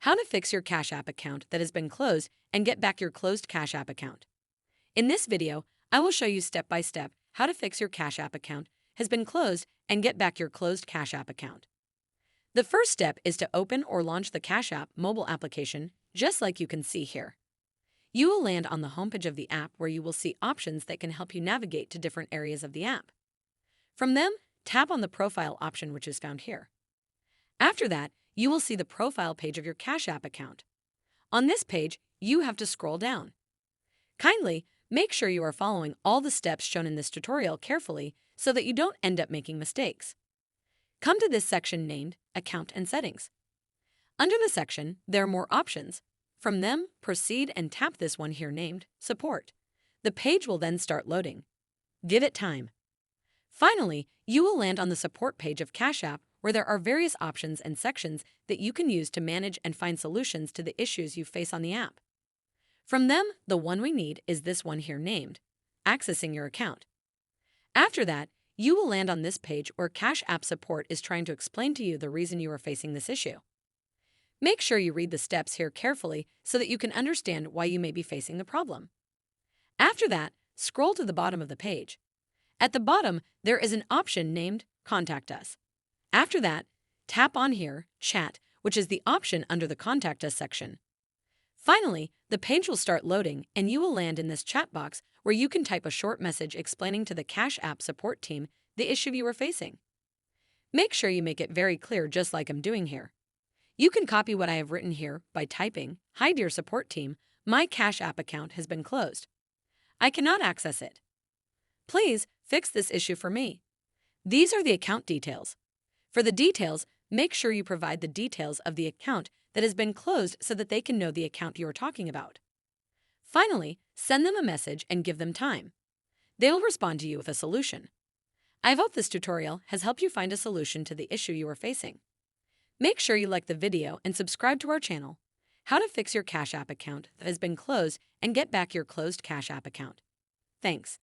How to fix your Cash App account that has been closed and get back your closed Cash App account. In this video, I will show you step by step how to fix your Cash App account has been closed and get back your closed Cash App account. The first step is to open or launch the Cash App mobile application, just like you can see here. You will land on the homepage of the app where you will see options that can help you navigate to different areas of the app. From them, tap on the profile option, which is found here. After that, you will see the profile page of your Cash App account. On this page, you have to scroll down. Kindly make sure you are following all the steps shown in this tutorial carefully so that you don't end up making mistakes. Come to this section named Account and Settings. Under the section, there are more options. From them, proceed and tap this one here named Support. The page will then start loading. Give it time. Finally, you will land on the support page of Cash App, where there are various options and sections that you can use to manage and find solutions to the issues you face on the app. From them, the one we need is this one here named Accessing Your Account. After that, you will land on this page where Cash App Support is trying to explain to you the reason you are facing this issue. Make sure you read the steps here carefully so that you can understand why you may be facing the problem. After that, scroll to the bottom of the page. At the bottom, there is an option named Contact Us. After that, tap on here, Chat, which is the option under the Contact Us section. Finally, the page will start loading and you will land in this chat box where you can type a short message explaining to the Cash App support team the issue you are facing. Make sure you make it very clear, just like I'm doing here. You can copy what I have written here by typing, "Hi dear support team, my Cash App account has been closed. I cannot access it. Please fix this issue for me." These are the account details. For the details, make sure you provide the details of the account that has been closed so that they can know the account you are talking about. Finally, send them a message and give them time. They will respond to you with a solution. I hope this tutorial has helped you find a solution to the issue you are facing. Make sure you like the video and subscribe to our channel, How to Fix Your Cash App Account that has been closed and get back your closed Cash App account. Thanks.